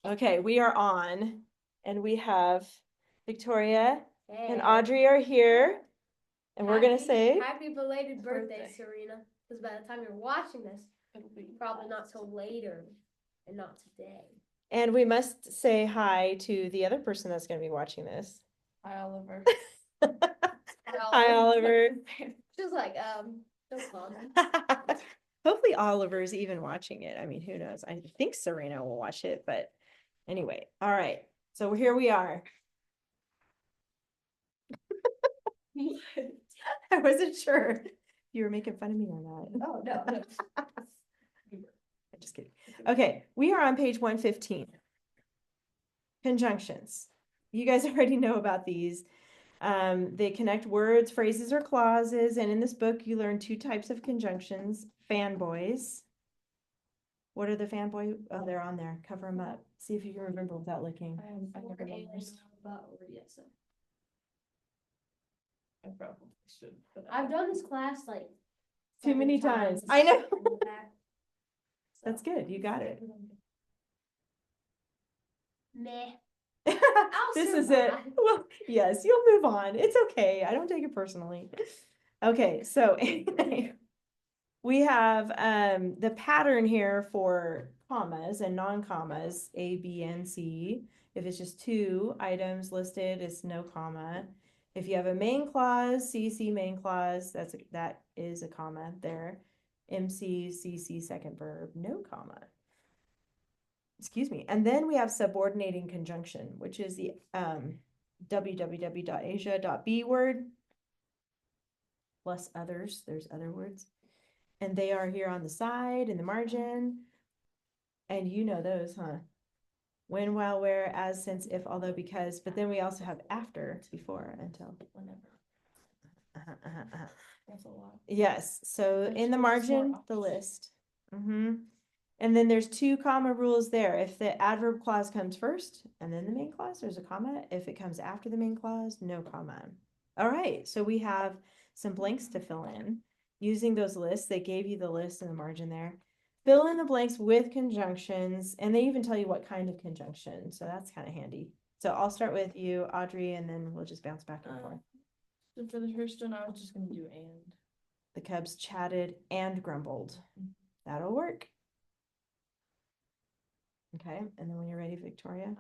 Okay, we are on, and we have Victoria and Hey. Audrey are here, and we're gonna say happy belated birthday, Serena. Because by the time you're watching this, it'll be probably not till later and not today. and we must say hi to the other person that's gonna be watching this. Hi, Oliver. Hi, Oliver. Just like, no comment. Hopefully Oliver's even watching it. I mean, who knows? I think Serena will watch it, but anyway, all right. So here we are. I wasn't sure if you were making fun of me or not. Oh, no. I'm just kidding. Okay, we are on page 115. Conjunctions. You guys already know about these. They connect words, phrases, or clauses. And in this book, you learn two types of conjunctions. Fanboys. What are the fanboy? Oh, they're on there. Cover them up. See if you can remember without looking. I never memorized. I probably should. But I've done this class like Too many 7 times. I know. So, That's good. You got it. meh. This is it. Well, yes, you'll move on. It's okay. I don't take it personally. Okay, so we have the pattern here for commas and non-commas, A, B, and C. If it's just two items listed, it's no comma. If you have a main clause, CC main clause, that is a comma there. MC, CC second verb, no comma. Excuse me. And then we have subordinating conjunction, which is the www.asia.b word plus others. There's other words. And they are here on the side in the margin. And you know those, huh? When, while, where, as, since, if, although, because. But then we also have after, before, until, whenever. that's a lot. Yes. So There's in the margin, the list. And then there's two comma rules there. If the adverb clause comes first and then the main clause, there's a comma. If it comes after the main clause, no comma. All right, so we have some blanks to fill in. Using those lists, they gave you the list in the margin there. Fill in the blanks with conjunctions, and they even tell you what kind of conjunction, so that's kind of handy. So I'll start with you, Audrey, and then we'll just bounce back and forth. So for the first one, I was just gonna do and. The Cubs chatted and grumbled. That'll work. Okay, and then when you're ready, Victoria.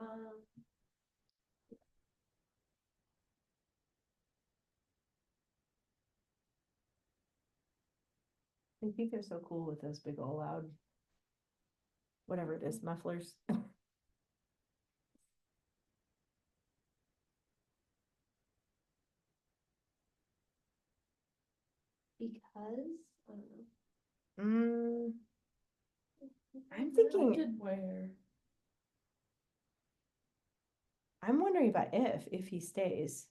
I think they're so cool with those big old loud, whatever it is, mufflers. Because, I don't know. I'm thinking, I did where. I'm wondering about if he stays.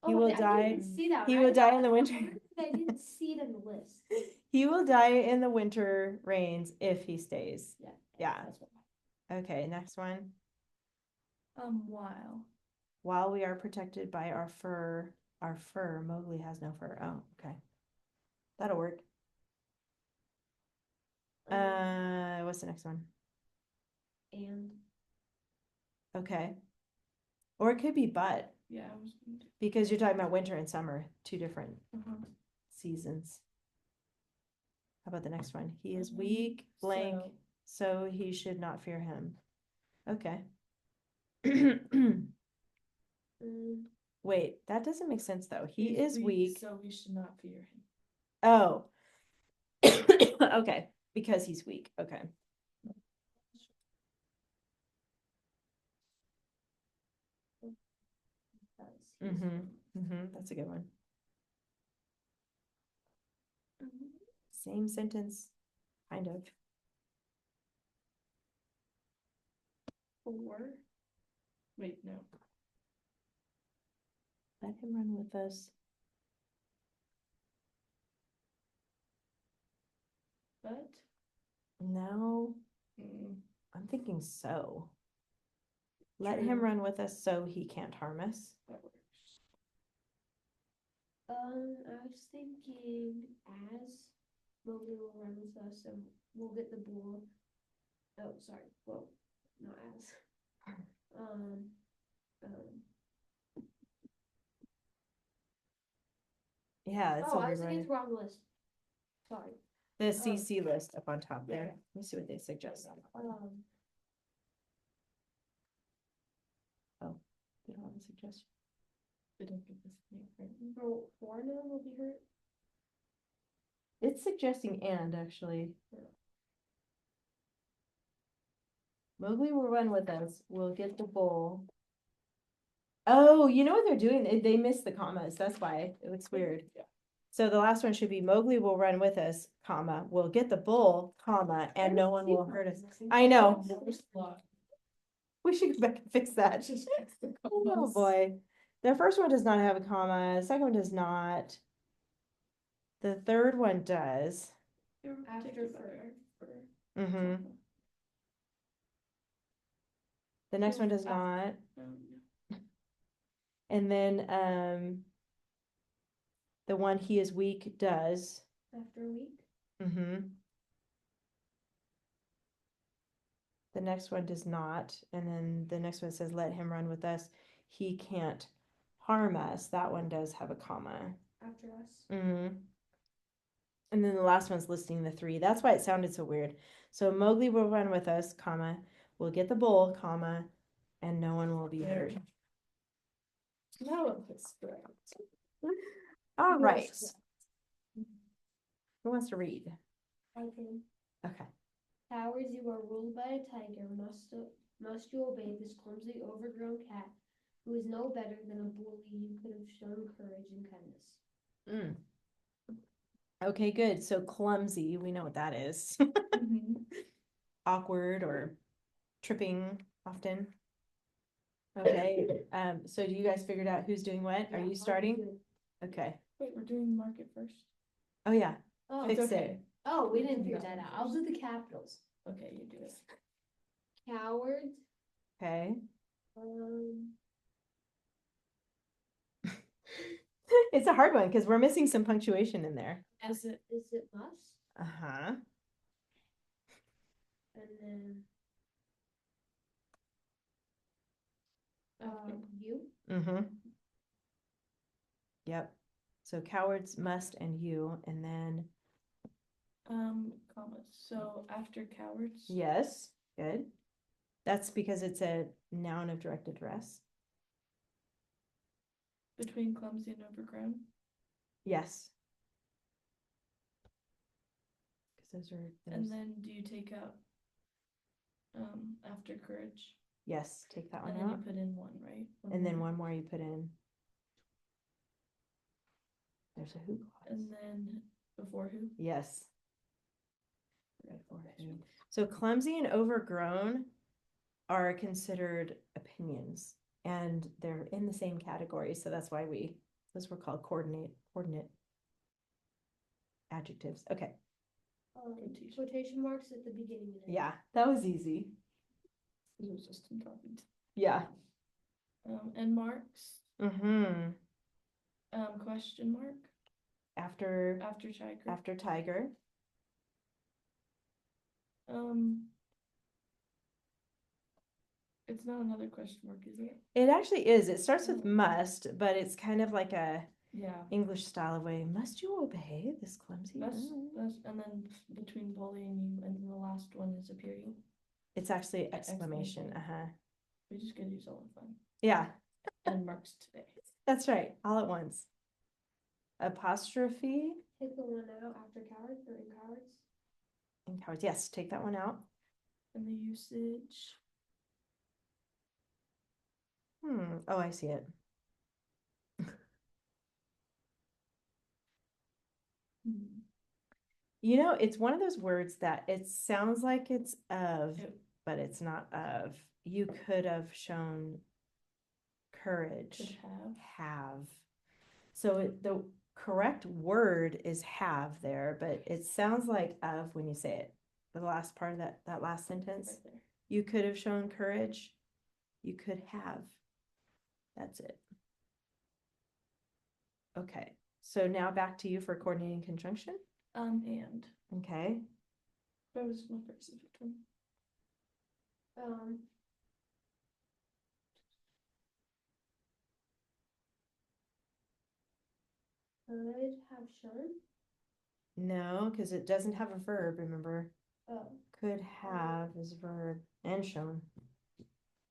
He Oh, will I die. didn't see that. He will die in the winter. I didn't see it in the list. He will die in the winter rains if he stays. Yeah. Yeah. That's what Okay, next one. While we are protected by our fur, Mowgli has no fur. Oh, okay. That'll work. What's the next one? And. Okay. Or it could be but. Yeah, I was. Because you're talking about winter and summer, two different seasons. How about the next one? He is weak, blank, so he should not fear him. Okay. Wait, that doesn't make sense though. He is weak. So we should not fear him. Oh. Okay, because he's weak. Okay. That's a good one. Same sentence, kind of. Or, wait, no. Let him run with us. But? No. I'm thinking so. Let him run with us so he can't harm us. That works. I was thinking as Mowgli will run with us and we'll get the bull. Oh, sorry. Well, not as. Um, Yeah, it's oh, a I was weird looking one. at the wrong list. Sorry. The CC list up on top there. Let me see what they suggest. They don't have a suggestion. They don't give this name, right? Foreigner will be hurt. It's suggesting and actually. Mowgli will run with us. We'll get the bull. Oh, you know what they're doing? They missed the commas. That's why it looks weird. Yeah. So the last one should be Mowgli will run with us, comma, we'll get the bull, comma, and no one will hurt us. I know. We should go back and fix that. Oh, boy. The first one does not have a comma. The second one does not. The third one does. After Mm-hmm. The next one does not. And then the one he is weak does. After a week. Mm-hmm. The next one does not. And then the next one says, let him run with us. He can't harm us. That one does have a comma. After us. Mm-hmm. And then the last one's listing the three. That's why it sounded so weird. So Mowgli will run with us, comma, we'll get the bull, comma, and no one will be hurt. No, it's correct. All right. Who wants to read? I can. Okay. Cowards, you are ruled by a tiger. Must you obey this clumsy, overgrown cat, who is no better than a bully? You could have shown courage and kindness. Okay, good. So clumsy, we know what that is. Awkward or tripping often. Okay. So do you guys figured out who's doing what? Are you starting? Okay. Wait, we're doing market first. Oh yeah. Oh, Fix It's it. okay. oh, we didn't figure that out. I'll do the capitals. Okay, you do it. Cowards. Okay. Um, It's a hard one because we're missing some punctuation in there. Is it? is it must? Uh-huh. And then you. Mm-hmm. Yep. So cowards, must, and you, and then Commas. So after cowards. yes, good. That's because it's a noun of direct address. Between clumsy and overgrown. Yes. Because those are And those. then do you take out after courage? Yes, take that one And then you out. put in one, right? And then more. one more you put in. There's a who clause. And then before who? Yes. Before who. So clumsy and overgrown are considered opinions, and they're in the same category. So that's why those were called coordinate adjectives. Okay. Quotation marks at the beginning. Of it. Yeah, that was easy. It was just important. Yeah. And marks. Mm-hmm. Question mark. After tiger. It's not another question mark, is it? It actually is. It starts with Oh. must, but it's kind of like a Yeah. English style of way. Must you obey this clumsy? That's and then between bullying you and then the last one is a period. It's actually exclamation. Exclamation. Uh-huh. We just gotta use all of them. Yeah, And marks today. that's right. All at once. Apostrophe Take the one out after cowards or in cowards. and cowards. Yes, take that one out. And the usage. Oh, I see it. You know, it's one of those words that it sounds like it's of, but it's not of. You could have shown courage. Could Have. So the correct word is have there, but it sounds like of when you say it. The last part of that last sentence. Right there. You could have shown courage. You could have. That's it. Okay. So now back to you for coordinating conjunction. And. Okay. That was my first one. could have shown. No, because it doesn't have a verb, remember? Oh, Could have is verb and shown.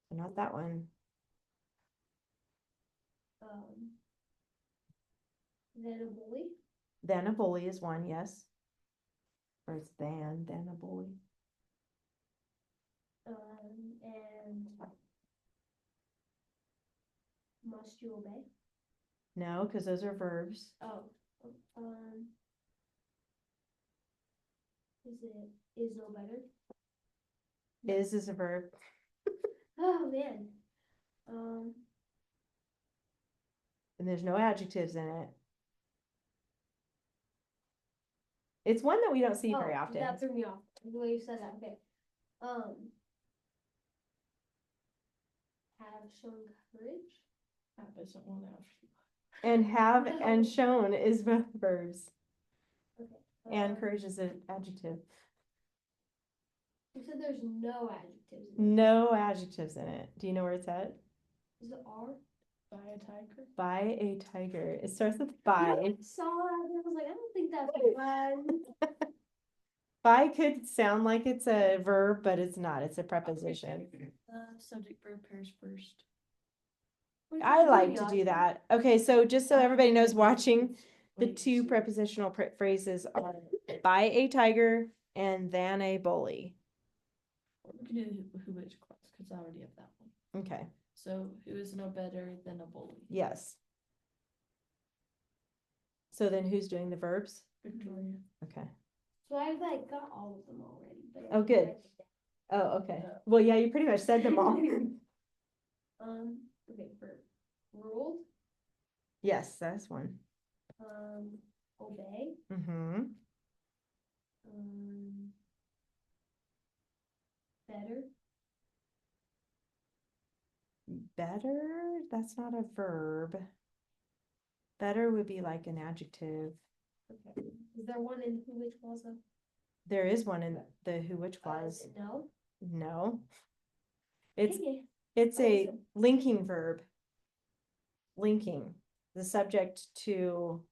So not that one. then a bully. Then a bully is one, yes. Or it's then a bully. And must you obey? No, because those are verbs. Oh, is no better? Is a verb. Oh man. And there's no adjectives in it. It's one that we don't see very often. That threw me off. The way you said that. Okay. Have shown courage. That doesn't want to. And have and shown is both verbs. Okay. And courage is an adjective. You said there's no adjectives in it. No adjectives in it. Do you know where it's at? Is it R? By a tiger. By a tiger. It starts with by. I saw that and I was like, I don't think that's fun. By could sound like it's a verb, but it's not. It's a preposition. Subject verb pairs first. I like to do that. Okay, so just so everybody knows watching, the two prepositional phrases are by a tiger and than a bully. We can do who which class because I already have that one. Okay, So who is no better than a bully? yes. So then who's doing the verbs? Victoria. Okay. So I like got all of them already. But I Oh, didn't good. write it Oh, okay. Well, yeah, you pretty much said them all. down. Okay, for ruled, Yes, that's one. obey, Mm-hmm. better, Better, that's not a verb. Better would be like an adjective. okay. Is there one in who which also? There is one in the who which clause. No. No. It's Okay. it's Oh, a so- linking verb. Linking the subject to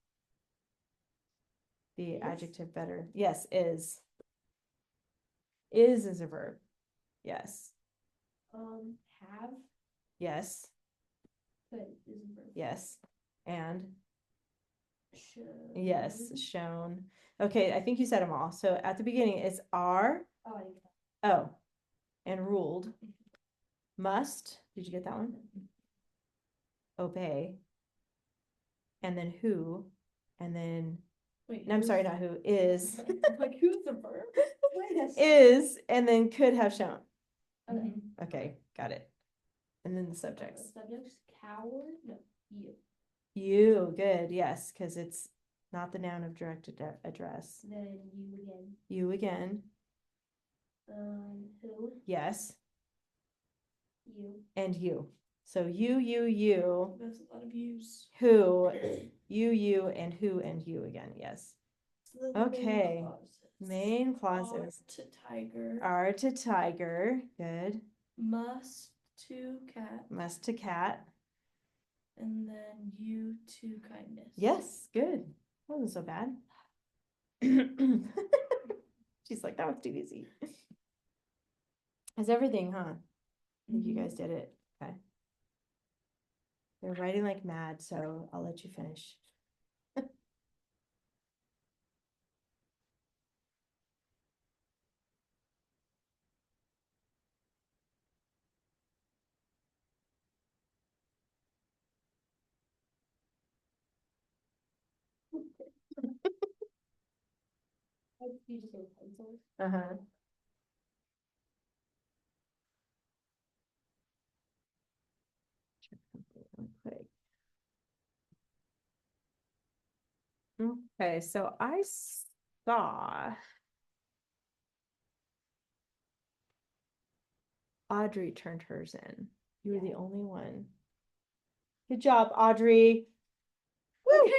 the Is? adjective better. Yes, is. Is a verb. Yes. Have, Yes. could is a verb. Yes. And Should. yes, shown. Okay, I think you said them all. So at the beginning it's are, Oh, I didn't get oh, and ruled. Must, did you get that one? Obey. And then who, and then, Wait, no, I'm sorry, not who, is. Like who's the verb? Wait a second. Is, and then could have shown. Okay. Okay, got it. And then the subjects. Subjects, coward, no, you. You, good, yes, because it's not the noun of direct address. Then you again. You again, Who, yes, you. and you. So you, That's a lot of use. who, you, and who, and you again, yes. So then the Okay. main Main clauses to tiger. are to tiger, good, Must to cat. must to cat, And then you to kindness. yes, good, wasn't so bad. She's like, that was too easy. That's everything, huh? I think you Mhm. guys did it, okay. They're writing like mad, so I'll let you finish. You just say pencils. Uh-huh. Real quick. Okay, so I saw Audrey turned hers in. You were the only one. Good job, Audrey. Woo! Okay,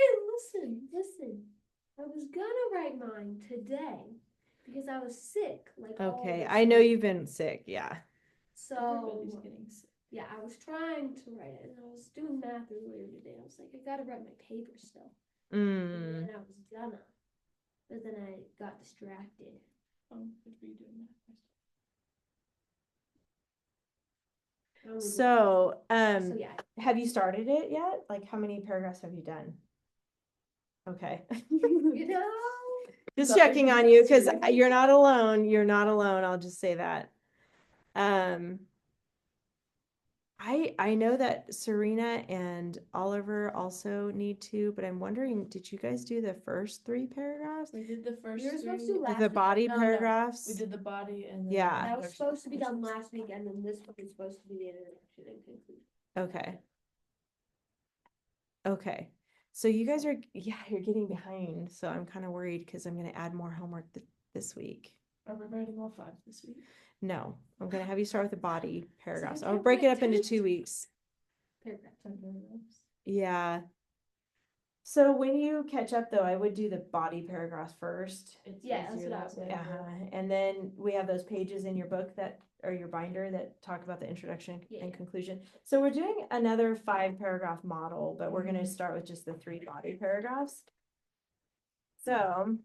listen. I was gonna write mine today because I was sick. Like all Okay, this I know week. you've been sick, yeah. So Everybody's getting sick. yeah, I was trying to write it, and I was doing math earlier today. I was like, I gotta write my paper still. Mm, then I was gonna, but then I got distracted. Good for you doing that. I only did- so, So yeah, have you started it yet? Like, how many paragraphs have you done? Okay. you know, Just Sorry, checking on you, cause sorry. you're not alone, you're not alone, I'll just say that. I know that Serena and Oliver also need to, but I'm wondering, did you guys do the first 3 paragraphs? We did the first You were supposed to three. last The week. body No, no, paragraphs? We did the body and then. Yeah. That was first supposed to be done questions. last week, and then this week is supposed to be the introduction and conclusion. Okay. Okay. So you guys are, yeah, you're getting behind, so I'm kind of worried because I'm gonna add more homework this week. Are we writing all 5 this week? No, I'm gonna have you start with the body paragraphs. you I'll can't break it write up into 10 2 weeks. Paragraph. 10 paragraphs. Yeah. So when you catch up though, I would do the body paragraphs first. It's Yeah, that's easier what I that was way. thinking. And then we have those pages in your book that, or your binder that talk about the introduction Yeah, and yeah. conclusion. So we're doing another 5 paragraph model, but we're gonna start with just the 3 body paragraphs. So,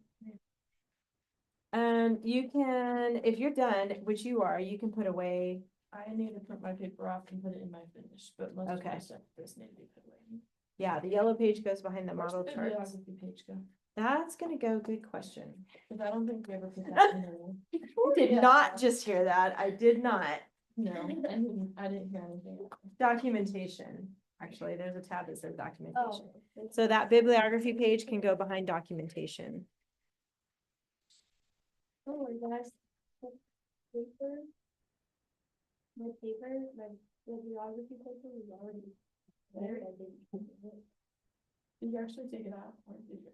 you can, if you're done, which you are, you can put away. I need to print my paper off and put it in my finish, but most of my Okay. stuff does need to be put away. Yeah, the yellow page goes behind the Where's model the charts. bibliography page go? That's gonna go, good question. Because I don't think we ever put that in there. I did not just hear that. I did not. No, I didn't hear anything. Documentation. Actually, there's a tab that says documentation. Oh. So that bibliography page can go behind documentation. Oh my gosh. Paper. My bibliography paper was already there. I didn't. Did you actually take it out? Or did you?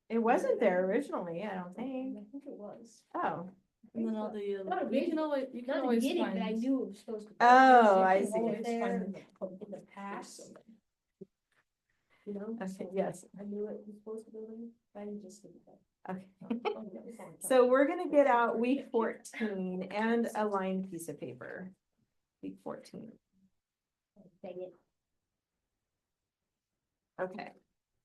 It wasn't there originally, I don't I think. think it was. Oh, And then all the, Not a you big- can always, Not always beginning, find. but I knew it was supposed to be. Oh, there. I It's see. always Always there find in in the past, you know? okay, so yes, I knew it was supposed to be there, but I didn't just think that. okay. So we're gonna get out week 14 and a lined piece of paper. Week 14, Dang it. okay.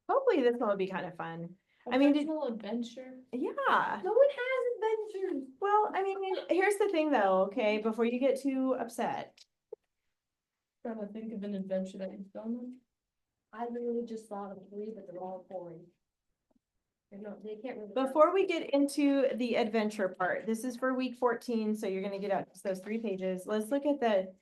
Hopefully this one will be kind of fun. I mean, did- Professional adventure. Yeah. No one has adventures. Well, I mean, here's the thing though, okay, before you get too upset. Trying to think of an adventure that you've done then. I literally just thought of 3, but they're all boring. They can't really. Before we get into the adventure part, this is for week 14, so you're gonna get out just those 3 pages. Let's look at the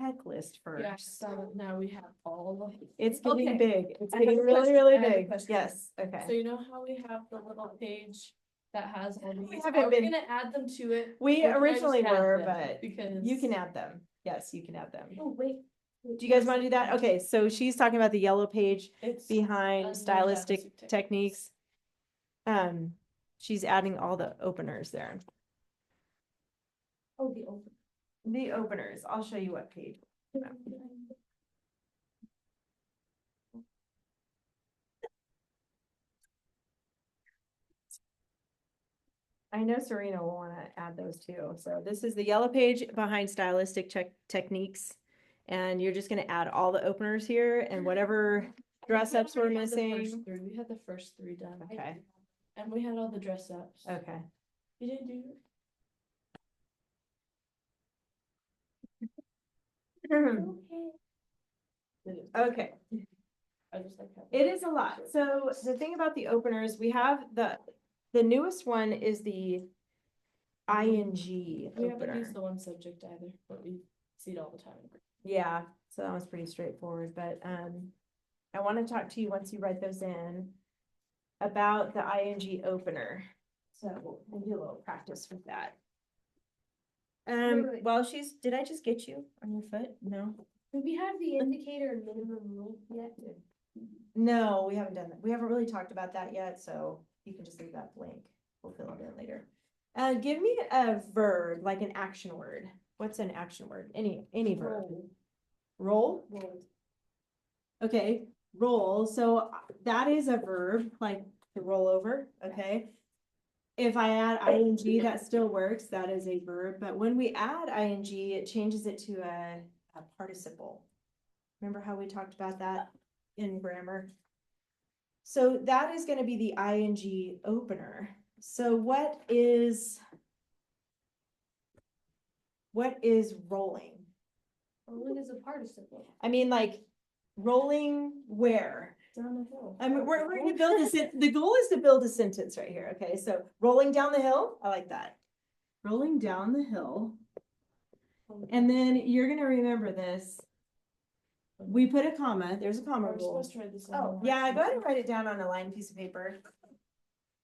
checklist Yeah, first. so now we have all of. It's getting Okay. big. It's I have getting a really, question. really I have a big. question. Yes, okay. So you know how we have the little page that has all these, haven't are we been- gonna add them to it? We or can I just originally add were, them? but Because. you can add them. Yes, you can add them. Oh, wait. Do you guys want to do that? Okay, so she's talking about the yellow page It's behind under stylistic stylistic techniques. She's adding all the openers there. Oh, the open. The openers, I'll show you what page. I know Serena will want to add those too. So this is the yellow page behind stylistic techniques. And you're just gonna add all the openers here and whatever dress ups we're We had the first missing. 3. We had the first 3 done. Okay, And we had all the dress ups. okay. You didn't do it? Okay. Did it? Okay, I just like how. it is a lot. So the thing about the openers, we have the newest one is the ING We haven't opener. used the one subject either, but we see it all the time. Yeah, so that was pretty straightforward, but I want to talk to you once you write those in about the ING opener. So we'll do a little practice with that. Wait. While did I just get you on your foot? No. Do we have the indicator and minimum rule yet? No, we haven't done that. We haven't really talked about that yet, so you can just leave that blank. We'll fill it in later. Give me a verb, like an action word. What's an action word? Any verb. Roll? Roll. Okay, roll. So that is a verb, like to roll over, okay? If I add ing, that still works. That is a verb. But when we add ing, it changes it to a participle. Remember how we talked about that in grammar? So that is gonna be the ing opener. So what is rolling? Rolling is a participle. I mean, like, rolling where? Down the hill. I mean, we're gonna build the goal is to build a sentence right here, okay? So rolling down the hill, I like that. Rolling down the hill. And then you're gonna remember this. We put a comma, there's a comma We're rule. supposed to write this. Oh, yeah, go ahead and write it down on a lined piece of paper.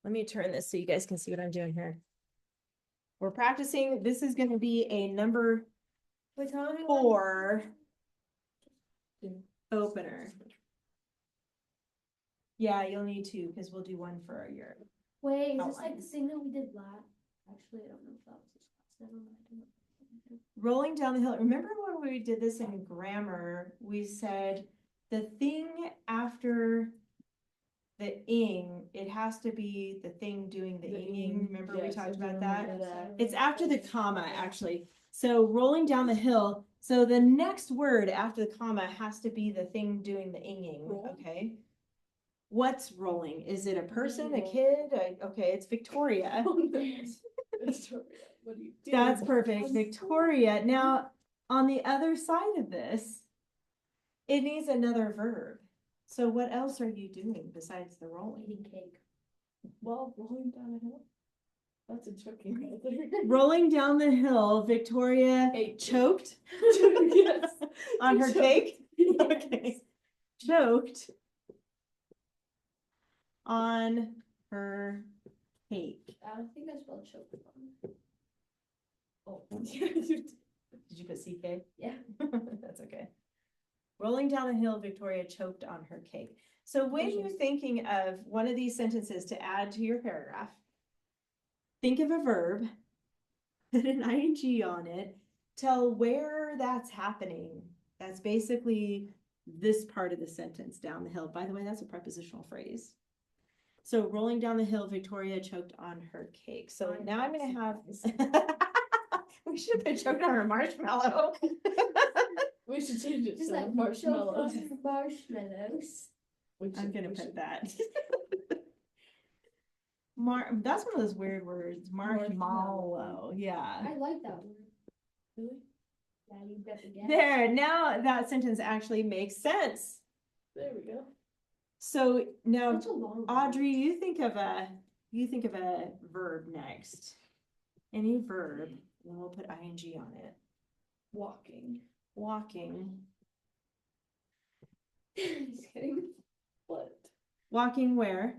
Let me turn this so you guys can see what I'm doing here. We're practicing, this is gonna be a number Wait, tell me 4 opener. Yeah, you'll need 2, because we'll do one for your. Wait, is this outline. like the thing that we did last? Actually, I don't know if that was this class. Never mind. Rolling down the hill, remember when we did this in grammar, we said the thing after the ing, it has to be the thing doing the inging, remember we talked about that? It's after the comma, actually. So rolling down the hill, so the next word after the comma has to be the thing doing the inging, okay? What's rolling? Is it a person, a kid? Okay, it's Victoria. Victoria, what do you do? That's perfect, Victoria. Now, on the other side of this, it needs another verb. So what else are you doing besides the rolling? Eating cake. Well, rolling down a hill. That's a tricky right there. Rolling down the hill, Victoria Ate choked Yes. on her Choked. cake. Yes. Okay, choked on her cake. I think I spelled choke wrong. Oh, yeah, you did. Did you put CK? Yeah. That's okay. Rolling down a hill, Victoria choked on her cake. So when you're thinking of one of these sentences to add to your paragraph, think of a verb, put an ing on it, tell where that's happening. That's basically this part of the sentence, down the hill. By the way, that's a prepositional phrase. So rolling down the hill, Victoria choked on her cake. So now I'm gonna have. We should have been choked on her marshmallow. We should change it Just to like marshmallows. marshmallows. I'm gonna put that. That's one of those weird words, marshmallow, yeah. I like that word. Really? Yeah, you bet the guess. There, now that sentence actually makes sense. There we go. So now, Such a long word. Audrey, you think of a verb next. Any verb, and we'll put ing on it. Walking. Walking. Just kidding. What? Walking where?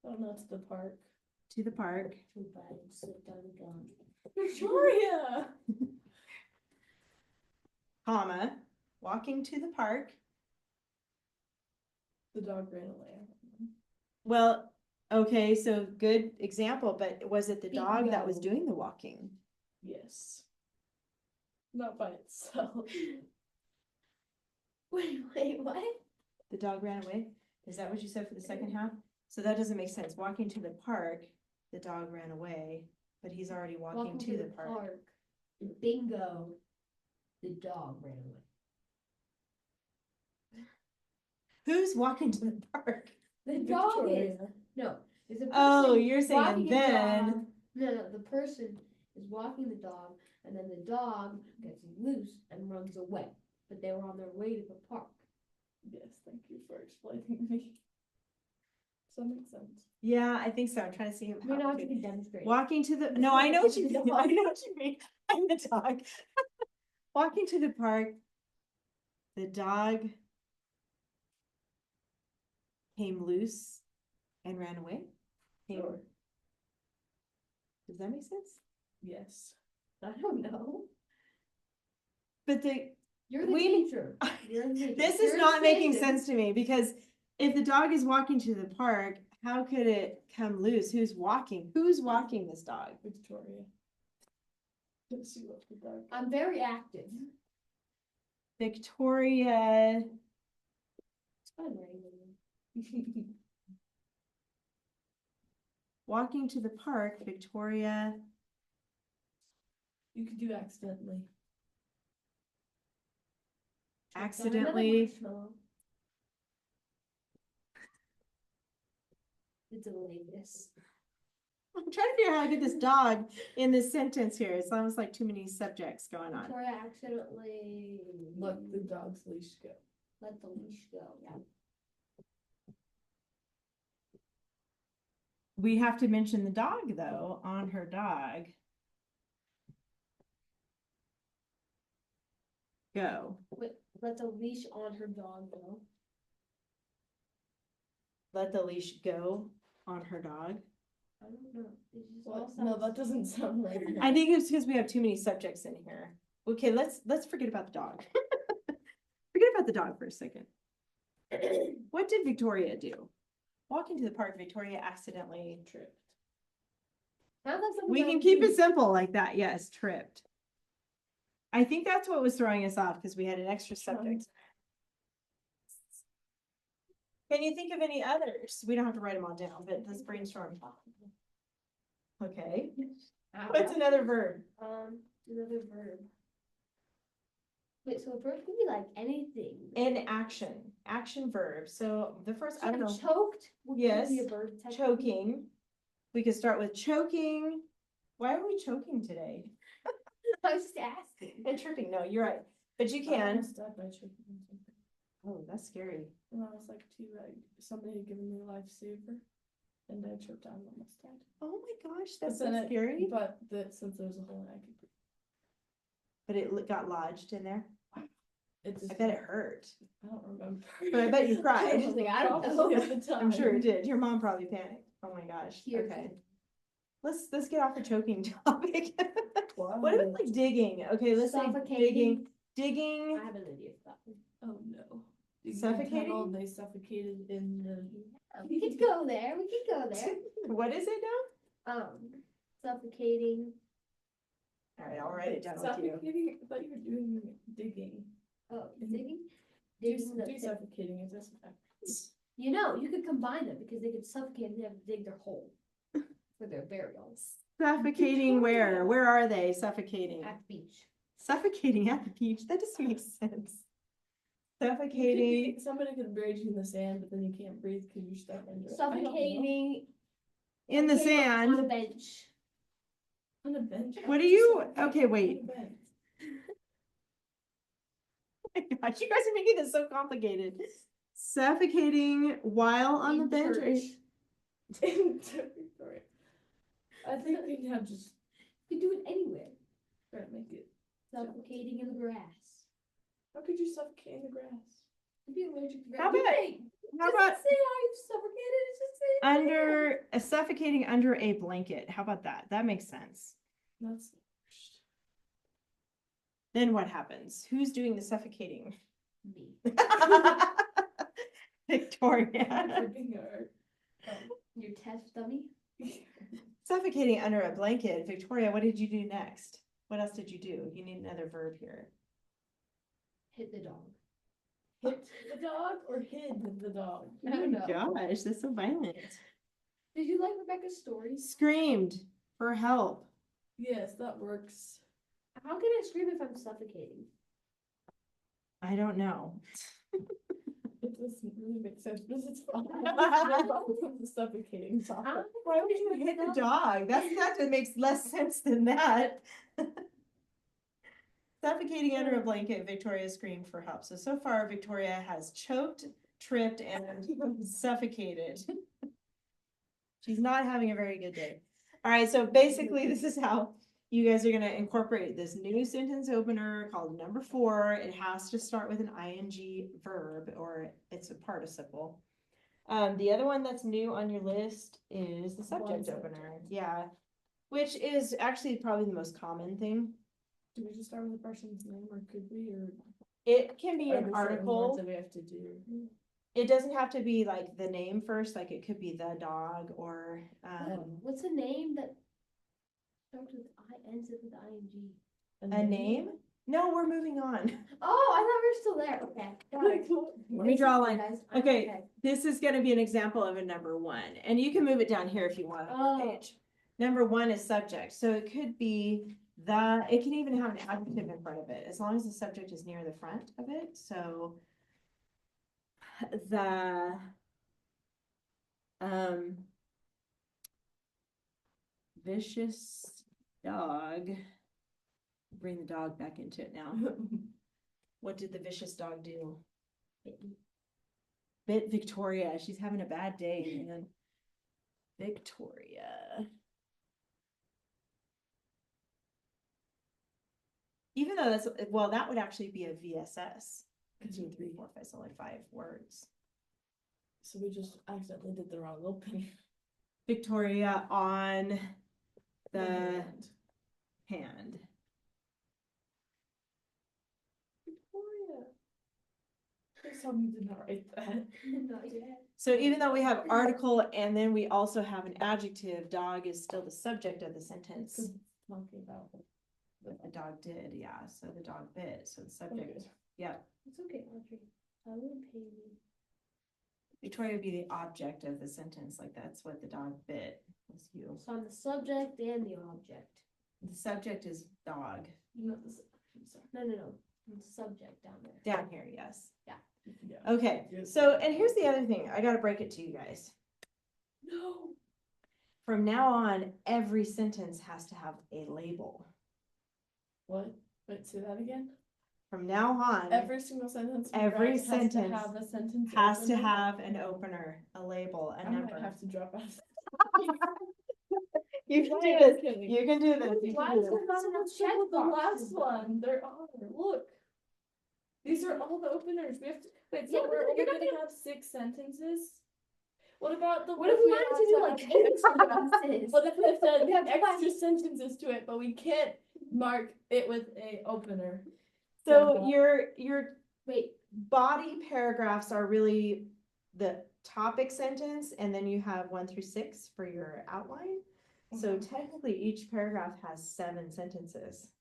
Oh, that's the park. To the park. Too bad. Sit down again. Victoria! Comma. Walking to the park. The dog ran away. Well, okay, so good example, but was it the Big dog that was row. doing the walking? Yes. Not by itself. Wait, what? The dog ran away? Is that what you said for the second half? So that doesn't make sense. Walking to the park, the dog ran away, but he's already walking Welcome to the park. Bingo. The dog ran away. Who's walking to the park? The dog is. Victoria. No. There's a person Oh, you're walking saying a then. dog. No, the person is walking the dog, and then the dog gets loose and runs away. But they were on their way to the park. Yes, thank you for explaining me. Does that make sense? Yeah, I think so. I'm trying to see You're how. not to be demonstrated. Walking to the, no, I know what you mean. I know what you mean. I'm the dog. Walking to the park, the dog came loose and ran away. Came- Or, Does that make sense? yes. I don't know. But the, You're the We- teacher. You're the teacher. this You're is not making assistant. sense to me because if the dog is walking to the park, how could it come loose? Who's walking? Who's walking this dog? Victoria. Let's see what the dog. I'm very active. Victoria. It's fun writing. Walking to the park, Victoria. You could do accidentally. Accidentally. to delay this. I'm trying to figure out how to get this dog in this sentence here. It's almost like too many subjects going on. Victoria accidentally Let the dog's leash go. let the leash go. Yeah. We have to mention the dog though, on her dog. Go. Wait, let the leash on her dog go. Let the leash go on her dog. I don't know. It just all What? No, sounds- that doesn't sound right. I think it's because we have too many subjects in here. Okay, let's forget about the dog. Forget about the dog for a second. What did Victoria do? Walking to the park, Victoria accidentally tripped. How does something We can else keep do- it simple like that. Yes, tripped. I think that's what was throwing us off because we had an extra subject. Can you think of any others? We don't have to write them all down, but let's brainstorm. Okay, what's another verb? Another verb. Wait, so a verb can be like anything. In action, action verb. So the first, I don't know, Choked. would be Yes, a verb technically. choking. We could start with choking. Why are we choking today? I was just asking. And tripping, no, you're right, but you I can. almost died by choking on something. Oh, that's scary. When I was like 2, somebody had given me a lifesaver, and I choked on and almost died. Oh my gosh, But that's so then scary. But since there was a hole, I could breathe. But it got lodged in there. It just, I bet it hurt. I don't remember. But I bet you cried. I was like, I don't Probably know. at the time. I'm sure it did. Your mom probably panicked. Oh my gosh. Here. Okay. Let's get off the choking topic. Wow. What about like digging? Okay, let's say digging. Suffocating. Digging. I have an idea for that one. Oh no. The Suffocating? tunnel, they suffocated in the. We could go there. We could go there. What is it now? Suffocating. All right, I'll write it down with you. Suffocating, I thought you were doing digging. Oh, Mhm. digging. There's the Desuffocating is this. You know, you could combine them because they could suffocate and they have to dig their hole for their burials Suffocating where? Where are they suffocating? at the beach. Suffocating at the beach? That doesn't make sense. Suffocating. Somebody could bury you in the sand, but then you can't breathe because you're stuck under it. I don't know. Suffocating In the suffocating on a sand. bench. On a bench. What are you- Suffocate okay, on wait. a bench. Oh my gosh, you guys are making this so complicated. Suffocating while on the In bench. Are you- church. Sorry. I think we can have just You could do it anywhere. try to make it. Suffocating in the grass. How could you suffocate in the grass? You'd be allergic to grass. How about- How about say how you suffocated? It's just say under suffocating under a blanket? How about that? That makes sense. That's the worst. Then what happens? Who's doing the suffocating? me. Victoria. Freaking hard. Your test dummy. Suffocating under a blanket. Victoria, what did you do next? What else did you do? You need another verb here. Hit the dog. Hit the dog or hid the dog? I don't know. Gosh, that's so violent. Did you like Rebecca's stories? Screamed for help. Yes, that works. How can I scream if I'm suffocating? I don't know. It doesn't really make sense, but it's fine. The suffocating song. How? Why would you hit the dog? That makes less sense than that. Suffocating under a blanket, Victoria screamed for help. So far, Victoria has choked, tripped, and suffocated. She's not having a very good day. All right, so basically, this is how you guys are gonna incorporate this new sentence opener called number 4. It has to start with an ing verb, or it's a participle. The other one that's new on your list is the subject subject. opener. Yeah, which is actually probably the most common thing. Do we just start with the person's name, or could we, or? It can be are an there certain article. words that we have to do? It doesn't have to be like the name first, like it could be the dog or, What's a name that starts with I, ends it with ing? a name? No, we're moving on. Oh, I thought we were still there. Okay. Got it. Let me draw a line. Guys, I'm Okay, this is gonna be an example of a number 1, and you can move it down here if you want on the Oh. page. Number 1 is subject, so it could be it can even have an adjective in front of it, as long as the subject is near the front of it, so the vicious dog. Bring the dog back into it now. What did the vicious dog do? Bit Victoria. She's having a bad day, man. Victoria. Even though that's, well, that would actually be a VSS. 2, 3, 4, 5, so only 5 words. So we just accidentally did the wrong opening. Victoria on the hand. Victoria. Please tell me you did not write that. Not yet. So even though we have article and then we also have an adjective, dog is still the subject of the sentence. Talking about What the dog did, yeah, so the dog bit, so the subject, yeah. It's okay, Audrey. I will pay you. Victoria would be the object of the sentence, like that's what the dog bit, was you. So I'm the subject and the object. The subject is dog. No, this, I'm sorry. No. I'm the subject down there. Down here, yes. Yeah. Okay, so, and here's the other thing, I gotta break it to you guys. No. From now on, every sentence has to have a label. What? Wait, say that again? From now on, Every single sentence. we Every write has sentence to have a sentence. has to opener? have an opener, a label, a I might number. have to drop out. You can Why do am I this, kidding? you can do this. You Why can do is this. it not enough What's wrong with the checkboxes? last one? There are. Look. These are all the openers. We have to. Wait, so Yeah, but we're then only you're not gonna have 6 sentences? What about the? What if we wanted to do like have 8 sentences? What if we said We have to extra find- sentences to it, but we can't mark it with a opener? So your Wait, body paragraphs are really the topic sentence, and then you have 1 through 6 for your outline. So Mhm. technically each paragraph has 7 sentences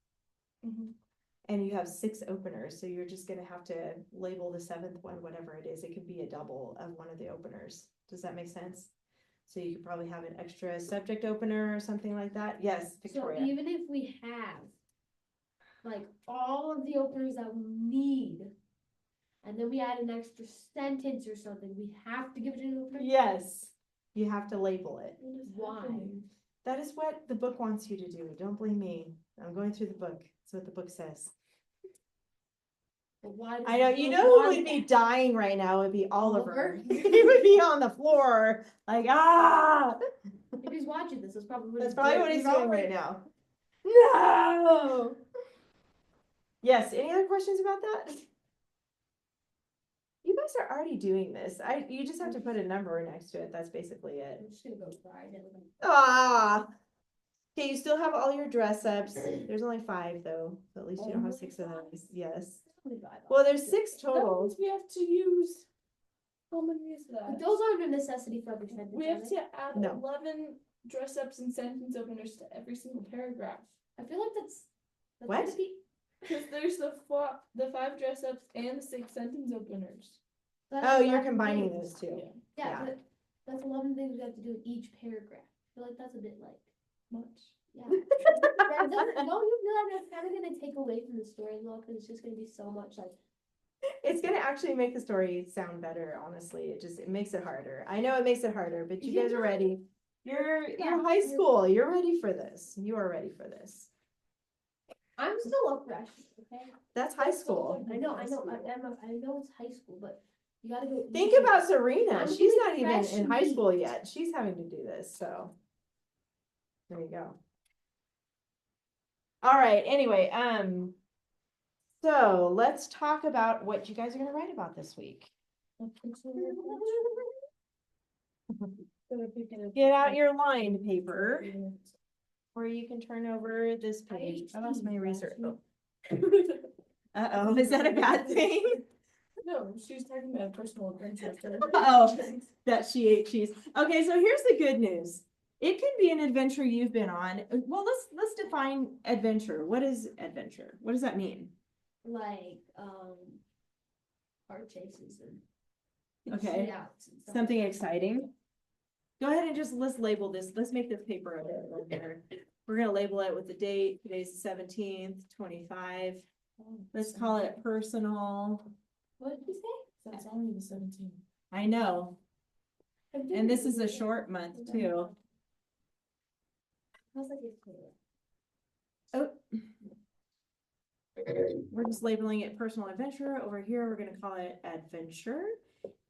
Mhm. and you have 6 openers. So you're just gonna have to label the 7th one, whatever it is. It could be a double of one of the openers. Does that make sense? So you could probably have an extra subject opener or something like that. Yes, so Victoria. even if we have like all of the openers that we need, and then we add an extra sentence or something, we have to give it an opener? Yes, you have to label it. What is Why? happening? That is what the book wants you to do. Don't blame me. I'm going through the book. That's what the book says. But why does I know, the you book know who want would be that? dying right now would be Oliver. Oliver? He would be on the floor, like, ah! If he's watching this, that's probably what That's he's probably doing. what he's He's doing already- right now. No! Yes, any other questions about that? You guys are already doing this. You just have to put a number next to it. That's basically it. I'm just gonna go cry. Ah! Okay, you still have all your dress ups. There's only 5 though, so at least you don't have 6 of those. Yes. Well, there's 6 That total. means we have to use. How many is that? But those aren't a necessity for every sentence. We are have they? to add No. 11 dress ups and sentence openers to every single paragraph. I feel like that's What? gonna be- Because there's the 5 dress ups and the 6 sentence openers. that's Oh, you're 11 combining things. those two. Yeah. Yeah, Yeah. but that's 11 things we have to do in each paragraph. I feel like that's a bit like, Much. yeah. Don't you feel like that's kind of gonna take away from the story as well? Because it's just gonna be so much like, It's gonna actually make the story sound better, honestly. It makes it harder. I know it makes it harder, but you guys are ready. You're high school. You're ready for this. You are ready for this. I'm still a freshman, okay? That's high school. I know, it's high school, but you gotta go. Think easy. about Serena. I'm She's doing not even in fresh high meat. school yet. She's having to do this, so. There you go. All right, anyway, so let's talk about what you guys are gonna write about this week. Get out your lined paper, or you can turn over this page. I lost my eraser. Oh. Uh-oh, is that a bad thing? No, she was talking about personal adventure. Oh. That she ate cheese. Okay, so here's the good news. It can be an adventure you've been on. Well, let's define adventure. What is adventure? What does that mean? Like, car chases and. Okay. shootouts and stuff. Something exciting. Go ahead and just let's label this. Let's make this paper a little better. We're gonna label it with the date. Today's the 17th, 25. Let's call it personal. What did you say? That's only the 17th. I know. And this is a short month too. was like, it's clear. Oh. We're just labeling it personal adventure. Over here, we're gonna call it adventure.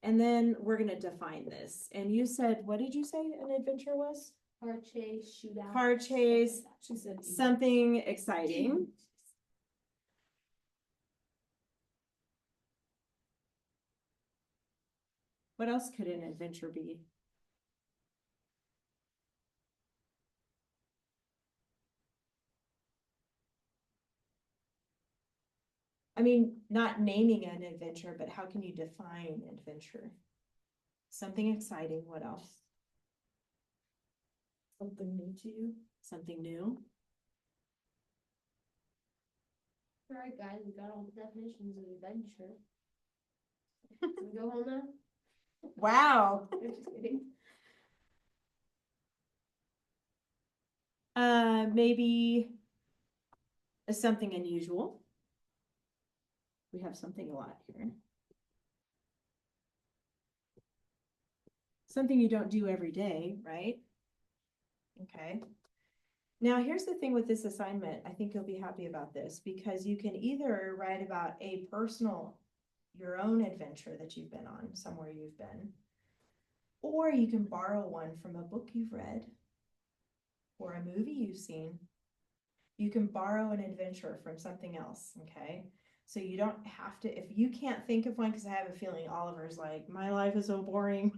And then we're gonna define this. And you said, what did you say an adventure was? Car chase, shootout. Car stuff like chase, that. She said. something exciting. What else could an adventure be? I mean, not naming an adventure, but how can you define adventure? Something exciting, what else? Something new to you. Something new? All right, guys, we got all the definitions of adventure. Can we go home now? Wow. I'm just kidding. Maybe something unusual. We have something a lot here. Something you don't do every day, right? Okay. Now, here's the thing with this assignment. I think you'll be happy about this because you can either write about a personal, your own adventure that you've been on, somewhere you've been, or you can borrow one from a book you've read or a movie you've seen. You can borrow an adventure from something else, okay? So you don't have to, if you can't think of one, because I have a feeling Oliver's like, my life is so boring.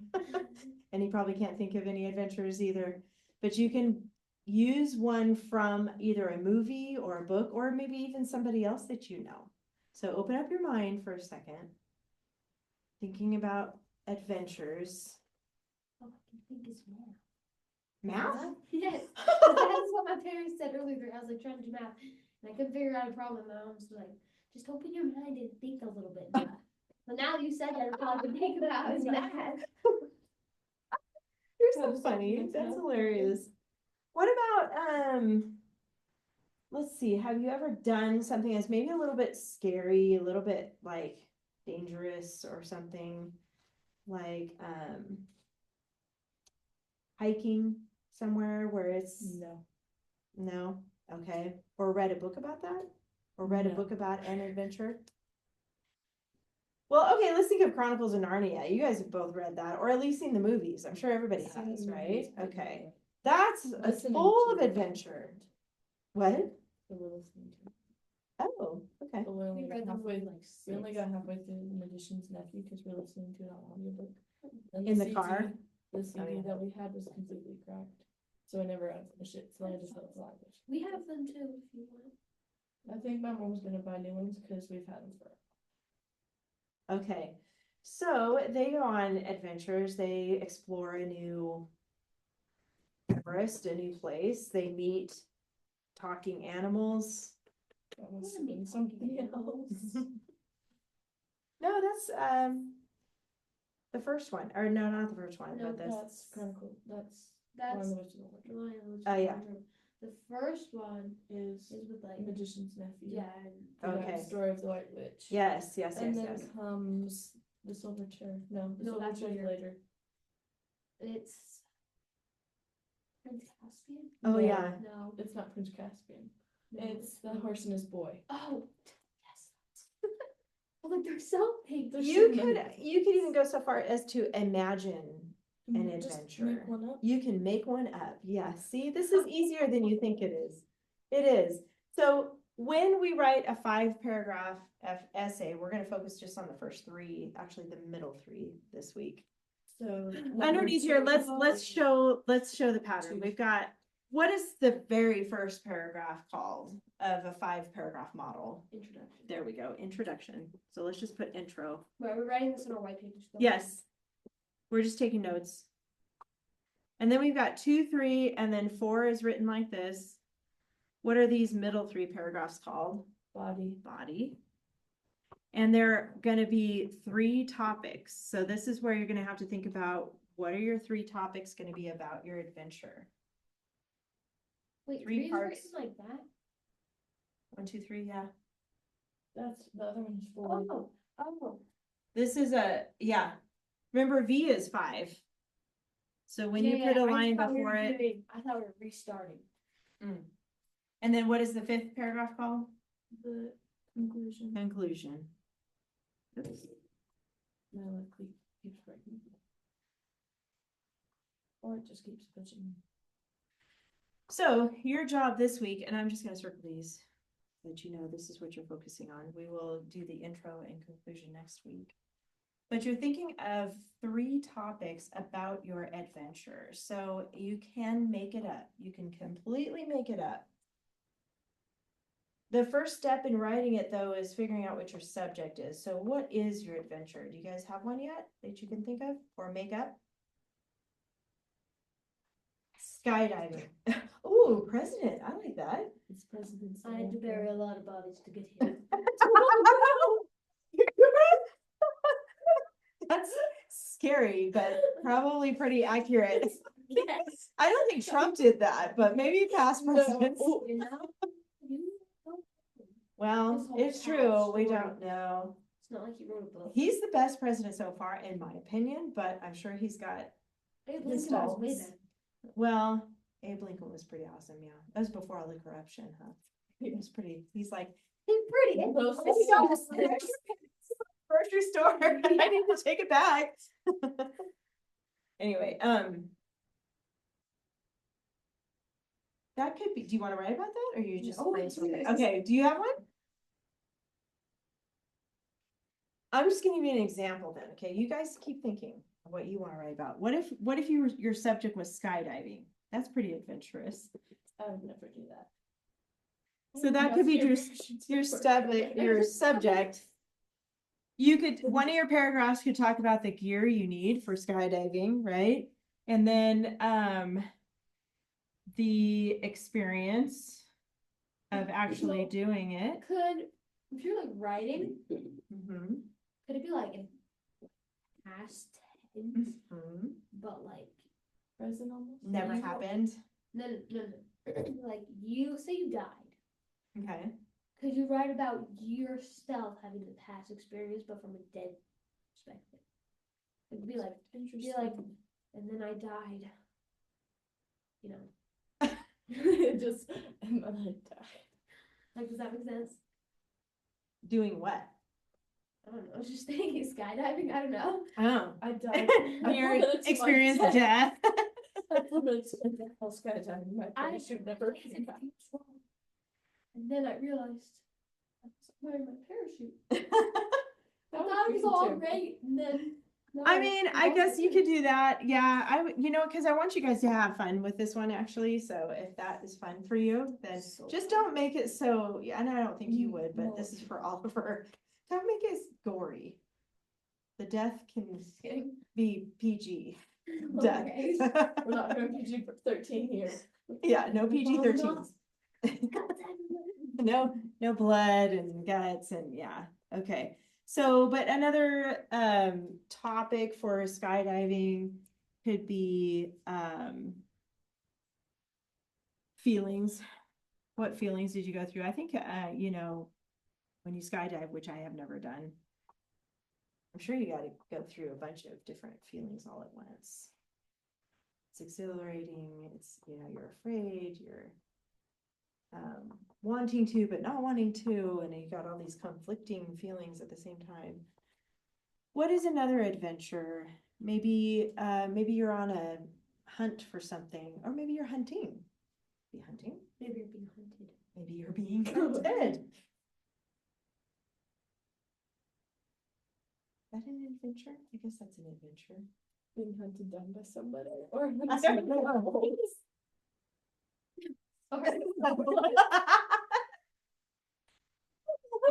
And he probably can't think of any adventures either. But you can use one from either a movie or a book, or maybe even somebody else that you know. So open up your mind for a second. Thinking about adventures. Oh, I can think as well. Math? Yes, that's what my parents said earlier. I was like trying to do math, and I couldn't figure out a problem. My mom was like, "Just open your mind and think a little bit." But now you said that, all I could think about is math. You're so funny. That's hilarious. What about let's see, have you ever done something that's maybe a little bit scary, a little bit like dangerous or something like hiking somewhere where it's no, okay, or read a book about that, or read a No. book about an adventure? Well, okay, let's think of Chronicles of Narnia. You guys have both read that, or at least seen the movies. I'm sure everybody Seen has, the right? movies, but Okay, no. that's Listening full to of it. adventure. What? So we're listening to it. Oh, okay. But we only We got read them halfway, when we were, like, we only 6. got halfway through the Magician's Nephew because we're listening to it on audiobook. And In the CD car? The CD yeah. that we had was completely cracked. So I never got to finish it, so I just let it slide. We have them too, if you want. I think my mom's gonna buy new ones because we've had them for. Okay, so they go on adventures, they explore a new forest, a new place, they meet talking animals. That was wanna meet something talking else. No, that's the first one, or no, not the first one, No, but this. That's Chronicle, that's. That's Lion, the Witch, and the Wardrobe. Lion, the Witch, Oh, and the yeah. Wardrobe. The first one Is is with like Magician's Nephew. yeah, The Okay. Story of the White Witch. Yes, yes, And yes, then yes. comes the Silver Chair. No, the No, Silver that's Chair's later. later. it's Prince Caspian. Oh, No, yeah. No, It's not Prince Caspian. no. It's the Horse and His Boy. Oh, yes. Oh, like they're so big. There's You so could, many. you could even go so far as to imagine an Just adventure. make one up. You can make one up. Yeah, see, this is easier than you think it is. It is. So when we write a 5-paragraph essay, we're going to focus just on the first 3, actually the middle 3 this week. So Underneath here, let's show the pattern. 2. We've got, what is the very first paragraph called of a 5-paragraph model? Introduction. There we go, introduction. So let's just put intro. Wait, we're writing this in our white paper still. Yes. We're just taking notes. And then we've got 2, 3, and then 4 is written like this. What are these middle 3 paragraphs called? Body. Body. And they're gonna be 3 topics. So this is where you're gonna have to think about, what are your 3 topics gonna be about your adventure? Wait, 3 3 parts. is written like that? 1, 2, 3, yeah. That's the other one's 4. Oh. This is yeah. Remember, V is 5. So when you Yeah, put a I line thought we before were it, doing- I thought we were restarting. And then what is the fifth paragraph called? The conclusion. Conclusion. Oops. My left click keeps breaking. Or it just keeps pushing. So your job this week, and I'm just gonna circle these, so that you know this is what you're focusing on. We will do the intro and conclusion next week. But you're thinking of 3 topics about your adventure, so you can make it up. You can completely make it up. The first step in writing it, though, is figuring out what your subject is. So what is your adventure? Do you guys have one yet that you can think of or make up? Skydiving. Ooh, president. I like that. It's president's. I had to bury a lot of bodies to get here. That's scary, but probably pretty accurate. Yes. I don't think Trump did that, but maybe past presidents. No. You know? Well, His whole it's sad true. We story. don't know. It's not like he wrote a book. He's the best president so far, in my opinion, but I'm sure he's got, Abe his Lincoln was way faults. better. well, Abe Lincoln was pretty awesome, yeah. That was before all the corruption, huh? He was pretty, he's like, He's pretty. Those grocery store, I need to take it back. Anyway, that could be, do you want to write about that, or you just? No. brainstorming? Okay, do you have one? I'm just gonna give you an example then, okay? You guys keep thinking of what you want to write about. What if your subject was skydiving? That's pretty adventurous. I would never do that. So that could be your subject. You could, one of your paragraphs could talk about the gear you need for skydiving, right? And then, the experience of actually doing it. Could, if you're like writing, Mhm. could it be like in past tense, Mhm. but like, Present almost. Never You- happened. no, like you say you died. Okay. Could you write about yourself having the past experience, but from a dead perspective? It'd be like, Interesting. and then I died. You know, Just and then I died. like, does that make sense? Doing what? I don't know. I was just thinking skydiving. I don't know. Oh. I died. Your experience death. I plummeted to my death while skydiving. My I parachute never came back. And then I realized I was wearing my parachute. I That thought it would was be all terrible. great, and then. no, I mean, I it guess you wasn't. could do that. Yeah, I would, because I want you guys to have fun with this one actually. So if that is fun for you, then So just fun. don't make it so, yeah, and I don't think you would, but No. this is for Oliver. Don't make it gory. The death can kidding. be PG death. Okay. We're not going PG for 13 here. Yeah, no PG-13. God damn it. No blood and guts and yeah, okay. So, but another topic for skydiving could be feelings. What feelings did you go through? I think when you skydive, which I have never done, I'm sure you got to go through a bunch of different feelings all at once. It's exhilarating, it's, you're afraid, you're wanting to, but not wanting to, and you got all these conflicting feelings at the same time. What is another adventure? Maybe you're on a hunt for something, or maybe you're hunting. Be hunting? Maybe you're being hunted. Maybe you're being hunted. Is that an adventure? I guess that's an adventure. Being hunted down by somebody. Or I don't know.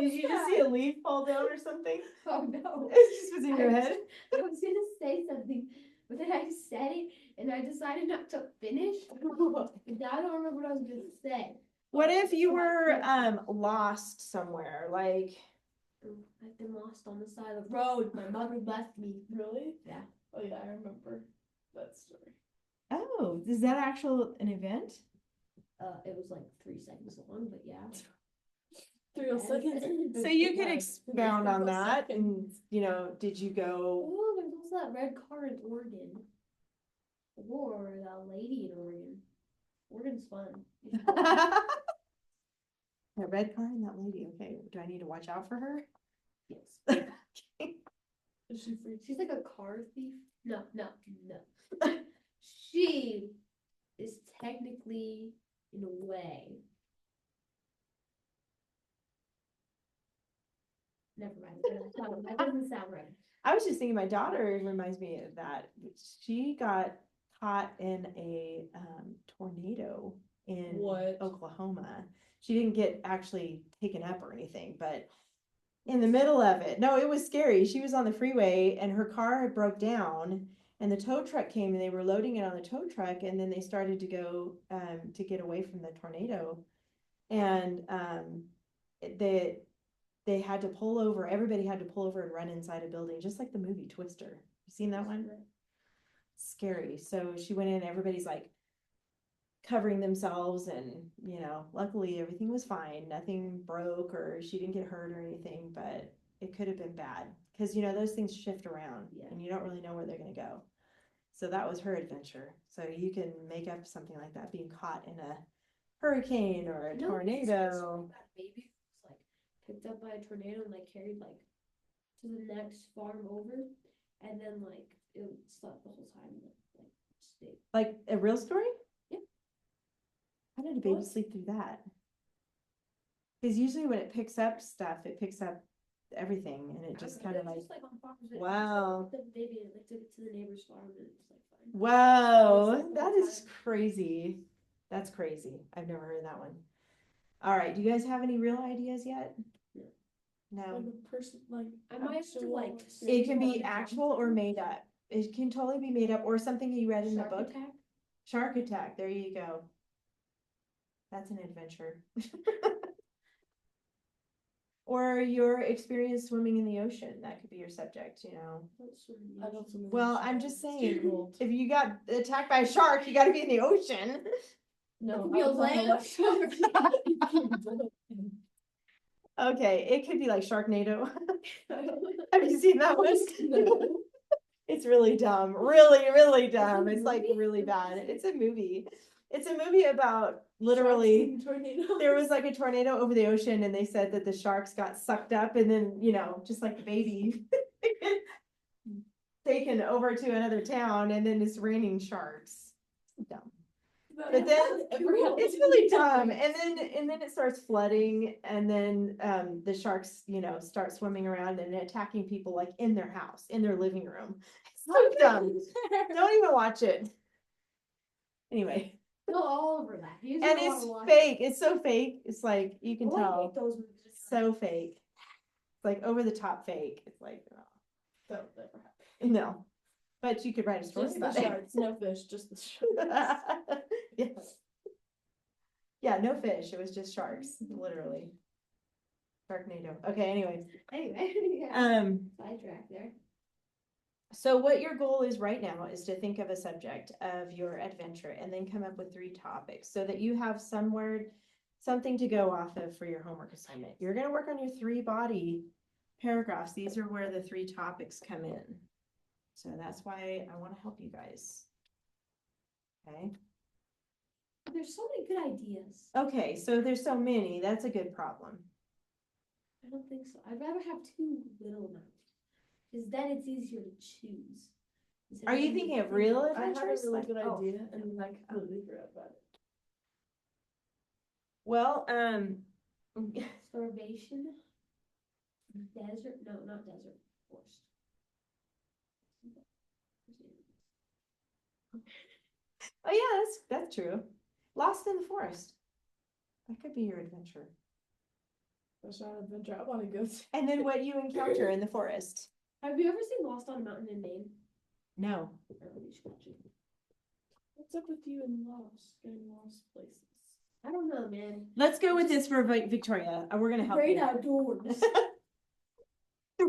Did you just see a leaf fall down or something? Oh no. It just was in your head. I was gonna say something, but then I said it and I decided not to finish. And now I don't remember what I was gonna say. What if you were lost somewhere? Like, I've been lost on the side of the road. My mother left me. Really? Yeah. Oh yeah, I remember that story. oh, is that an event? It was like 3 seconds long, but yeah. 3 seconds. So you could expound on that, and did you go? Oh, there's also that red car in Oregon. Or that lady in Oregon. Oregon's fun. The red car and that lady, okay, do I need to watch out for her? Yes. Is she free? She's like a car thief. No. She is technically, in a way. Never mind. That doesn't sound right. I was just thinking, my daughter reminds me of that. She got caught in a tornado in What? Oklahoma. She didn't get actually taken up or anything, but in the middle of it, no, it was scary. She was on the freeway and her car had broke down and the tow truck came and they were loading it on the tow truck and then they started to go to get away from the tornado. And they had to pull over, everybody had to pull over and run inside a building, just like the movie Twister. You seen that one? Scary. So she went in, everybody's like covering themselves and, you know, luckily everything was fine. Nothing broke or she didn't get hurt or anything, but it could have been bad. Cause you know, those things shift around and you don't really know where they're gonna go. So that was her adventure. So you can make up something like that, being caught in a hurricane or a tornado. That baby was like picked up by a tornado and like carried like to the next farm over, and then like it slept the whole time. Like stayed. Like a real story? Yeah. How did a baby What? sleep through that? Because usually when it picks up stuff, it picks up everything and it just kind of like, Just, like on farms, it wow. just, like, the baby like took it to the neighbor's farm and it was like fine. Wow, It's like that all is time. crazy. That's crazy. I've never heard that one. All right, do you guys have any real ideas yet? No. No. Like a person, like. I might have to actual like. It can be actual or made up. It can totally be made up or something you read in the Shark book. attack. Shark attack, there you go. That's an adventure. Or your experience swimming in the ocean, that could be your subject, you know. I don't swim in the Well, ocean. I'm just It's saying, too cold. if you got attacked by a shark, you gotta be in the ocean. No, Be a I was on the land left shark. Okay, it could be like Sharknado. Have you seen that one? No. It's really dumb, really dumb. a It's like movie? really bad. It's a movie. It's a movie about literally, there was like a tornado over the ocean and they said that the sharks got sucked up and then, you know, just like the baby taken over to another town and then it's raining sharks. Dumb. But then it's really dumb. And then it starts flooding and then the sharks, you know, start swimming around and attacking people like in their house, in their living room. It's so dumb. Don't even watch it. Anyway. Go all over that. You just And don't wanna it's watch fake. It's so fake. It's like you can Oh, I hate tell. those movies. So fake. It's like over the top fake. It's like oh, That would never happen. no. But you could write a story Just the about it. sharks, no fish, just the sharks. Yes. Yeah, no fish. It was just sharks, literally. Sharknado. Okay, anyway. Anyway, yeah. Sidetrack there. So what your goal is right now is to think of a subject of your adventure and then come up with 3 topics so that you have something to go off of for your homework assignment. You're going to work on your 3 body paragraphs. These are where the 3 topics come in. So that's why I want to help you guys. Okay. There's so many good ideas. Okay, so there's so many. That's a good problem. I don't think so. I'd rather have too little amount. Because then it's easier to choose. Instead Are you having to thinking of think real I had a adventures? really Like- good oh. idea and then I completely forgot about it. Well, Starvation. Desert. No, not desert. Forest. oh yeah, that's true. Lost in the forest. That could be your adventure. That's not an adventure I wanna go to. And then what you encounter in the forest. Have you ever seen Lost on a Mountain in Maine? No. Or you should watch it. What's up with you and getting lost places? I don't know, man. Let's go with this for Victoria. We're gonna help Great you. outdoors.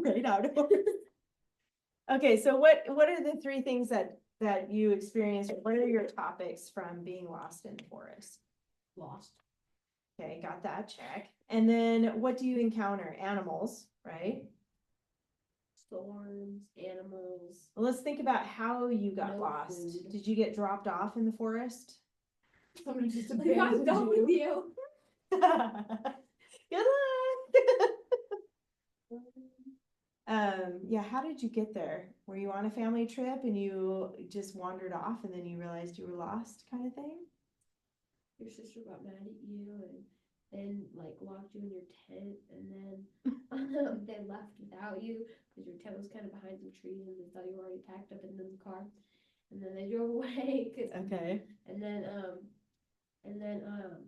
Great outdoors. Okay, so what are the 3 things that you experienced? What are your topics from being lost in the forest? Lost. Okay, got that, check. And then what do you encounter? Animals, right? Storms, animals. Well, let's think about how you got No lost. food. Did you get dropped off in the forest? Somebody just Like, I'm abandoned done with you. you. Good luck. Yeah, how did you get there? Were you on a family trip and you just wandered off and then you realized you were lost kind of thing? Your sister got mad at you and then like locked you in your tent, and then they left without you because your tent was kind of behind some trees and they thought you were already packed up in the car, and then they drove away. Okay. And then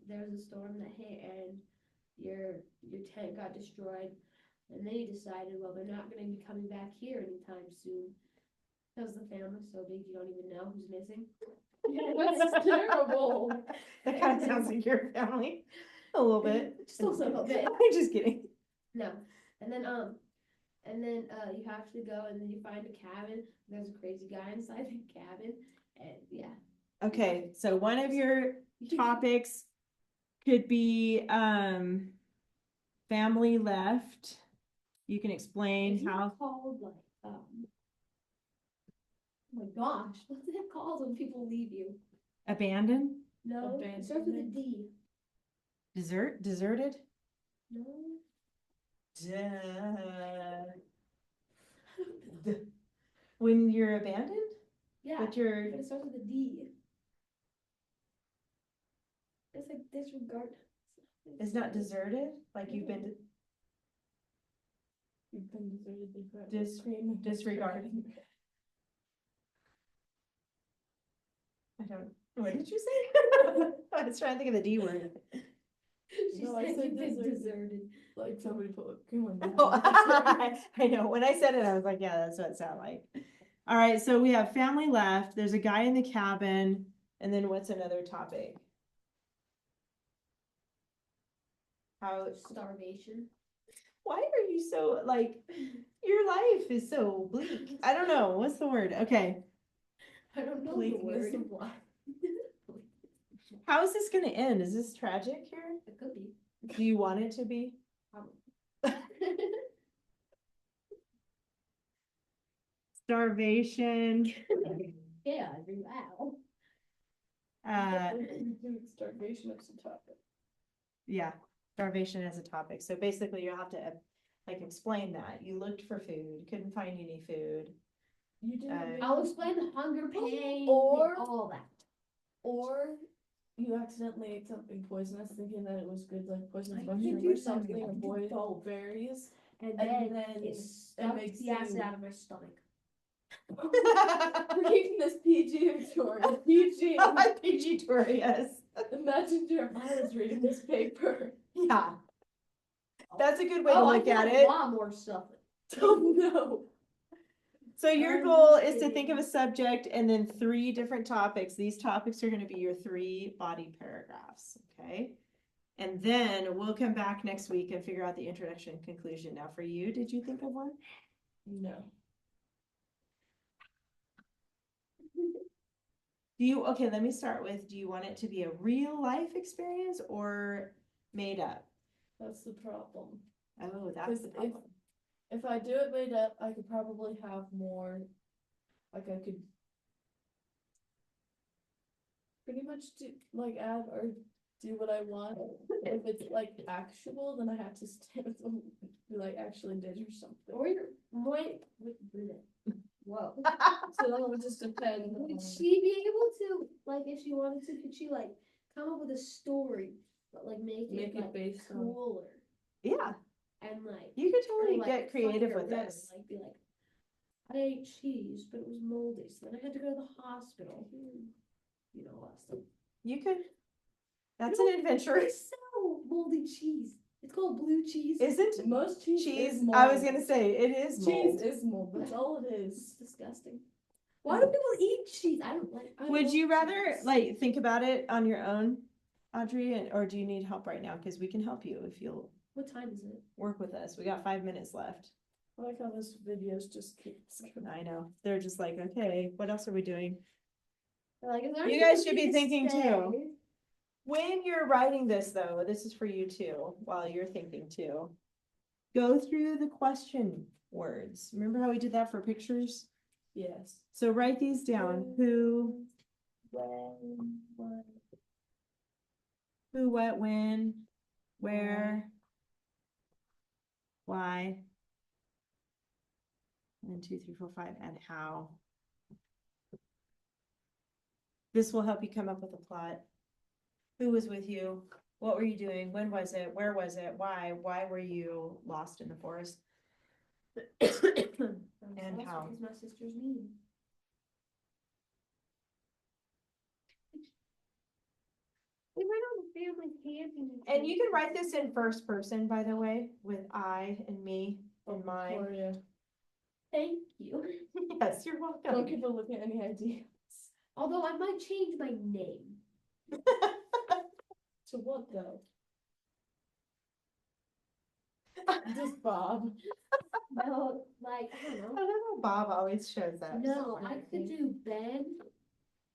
there was a storm that hit and your tent got destroyed, and then you decided, well, they're not going to be coming back here anytime soon because the family's so big you don't even know who's missing. That's terrible. That kind of sounds like your family a little bit. Just a little bit. I'm just kidding. No. And then you have to go and then you find a cabin. There's a crazy guy inside the cabin, and yeah. Okay, so one of your topics could be family left. You can explain Isn't it how called like oh my gosh, what's it called when people leave you? abandoned, No, it starts with a D. deserted. No. When you're abandoned, Yeah. but you're But it starts with a D. It's like disregard. it's not deserted, like you've been You've been deserted. disregarding. I don't. What did you say? I was trying to think of the D word. She No, I said said you've been deserted. deserted. Like somebody put a poo in Oh, there. I know. When I said it, I was like, yeah, that's what it sounded like. All right, so we have family left. There's a guy in the cabin, and then what's another topic? How Starvation. why are you so like your life is so bleak? I don't know. What's the word? Okay. I don't know the Bleakness word. of life. How is this gonna end? Is this tragic here? It could be. Do you want it to be? Starvation. Yeah, I think wow. Starvation as a topic. Yeah, starvation as a topic. So basically you'll have to like explain that. You looked for food, couldn't find any food. You didn't. I'll explain the hunger pain Or- and all that. Or you accidentally ate something poisonous, thinking that it was good, like poisonous I mushroom can or do something, or something. boiled berries. And And then then it stuck makes the acid you- out of my stomach. We're keeping this PG, Victoria. PG. PG tour, yes. Imagine Jeremiah's reading this paper. Yeah. That's a good way to Oh, I look at got it. a lot more stuff. Oh no. So your I'm goal just is to think of a kidding. subject and then 3 different topics. These topics are gonna be your 3 body paragraphs, okay? And then we'll come back next week and figure out the introduction and conclusion. Now for you, did you think of one? No. Okay, let me start with, do you want it to be a real life experience or made up? That's the problem. Oh, that's the Because problem. if I do it made up, I could probably have more, like I could pretty much do, like add or do what I want. If it's like actual, then I have to stand with them, who like actually did or something. Or your whoa. So that would just depend Would on. she be able to, like, if she wanted to, could she like come up with a story, but like make it like based on. cooler Yeah, and like you could or, totally like, get creative funnier with rather, this. Like be like, I ate cheese, but it was moldy, so then I had to go to the hospital. You know, all that stuff. You could. That's You an know, adventure. They sell moldy cheese. It's called blue cheese. Isn't Most cheese cheese? is mold. I was gonna say it is Cheese mold. is mold. That's all it It's is. disgusting. Why do people eat cheese? I don't like. I Would love you rather cheese. like think about it on your own, Audrey, or do you need help right now? Because we can help you if you'll What time is it? work with us. We got 5 minutes left. I like how this videos just keep skipping. I know. They're just like, okay, what else are we doing? They're like, is there You anything guys we should be need to thinking say? too. When you're writing this though, this is for you too, while you're thinking too. Go through the question words. Remember how we did that for pictures? Yes. So write these down. Who, When, what, Who, what, when, where, why. 1, 2, 3, 4, 5, and how. This will help you come up with a plot. Who was with you? What were you doing? When was it? Where was it? Why? Why were you lost in the forest? And how? Because my sister's mean. We went on a family camping. And you can write this in first person, by the way, with I and me and mine. Victoria. Thank you. Yes, you're Don't welcome. give a look at any ideas. Although I might change my name. To what though? Just Bob. No, like, I don't I know. don't know, Bob always shows up. No, I could do Ben,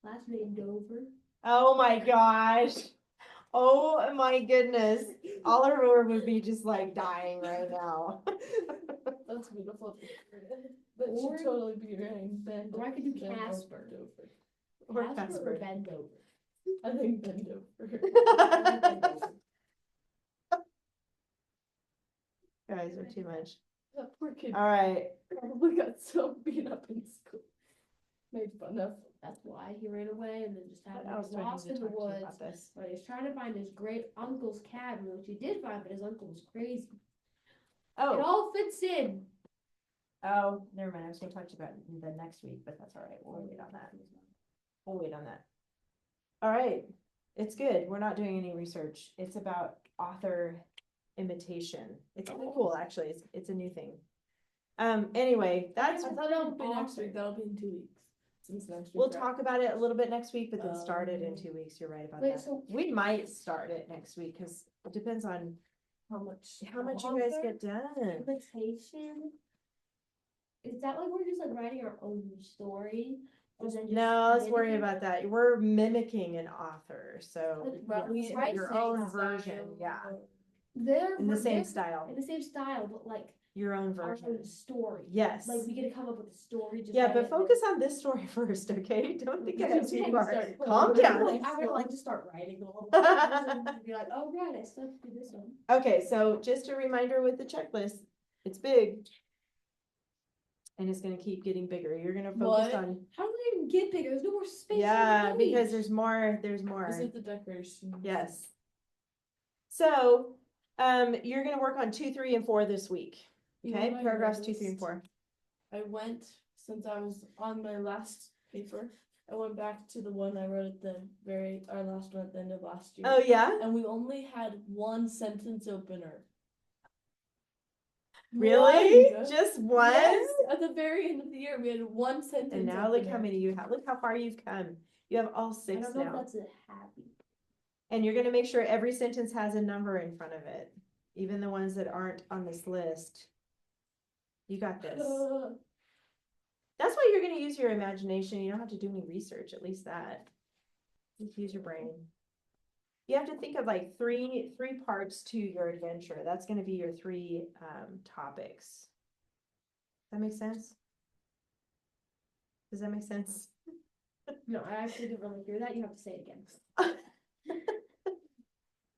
last name Dover. Oh my gosh. Oh my goodness. Oliver would be just like dying right now. That's beautiful. That Or- should totally be your name. Ben. Or I could do Ben Casper. Dover. Or Casper Casper. or Ben Dover. I think Ben Dover. I like Ben Dover. Guys are too much. That poor kid All right. probably got so beat up in school. Made fun of. That's why he ran away and then just had I was him lost in the talking to you woods. about this. But he's trying to find his great uncle's cabin, which he did find, but his uncle was crazy. It Oh, all fits in. oh, never mind. I was gonna talk to you about it the next week, but that's all right. We'll wait on that. We'll wait on that. All right. It's good. We're not doing any research. It's about author imitation. It's kind of cool, actually. It's a new thing. Anyway, that's, I thought that would be next week. That'll be in 2 weeks. Since next week. we'll talk about it a little bit next week, but then start it in Um, 2 weeks. You're right about Wait, that. so We might start it next week because it depends on How much? how much you guys get done. imitation? Is that like we're just like writing our own story? And then just No, let's worry mimicking? about that. We're mimicking an author, so But you get right your same own style. version, yeah, They're in the same they're style, in the same style, but like your own our version. own story. Yes. Like we get to come up with a story. Just Yeah, by but it, focus on this story first, okay? Don't think Okay, it's too okay, far. start Calm pulling. down. Like, I would like to start writing all the time and be like, oh right, I still have to do this one. Okay, so just a reminder with the checklist, it's big. And it's gonna keep getting bigger. You're gonna focus What? on, How do they even get bigger? There's no more space. yeah, on the because page. there's more, Is it the decoration? yes. So, you're gonna work on 2, 3, and 4 this week. You know Okay, what I paragraphs 2, 3, and noticed? 4. I went, since I was on my last paper, I went back to the one I wrote at our last one at the end of last year. Oh, yeah? And we only had one sentence opener. Really? One. Just one? Yes, at the very end of the year, we had one sentence And now look how opener. many you have. Look how far you've come. You have all I 6 don't know if now. that's a happy. And you're gonna make sure every sentence has a number in front of it, even the ones that aren't on this list. You got this. That's why you're gonna use your imagination. You don't have to do any research, at least that. Just use your brain. You have to think of like three parts to your adventure. That's gonna be your 3 topics. That make sense? Does that make sense? No, I actually didn't really hear that. You have to say it again.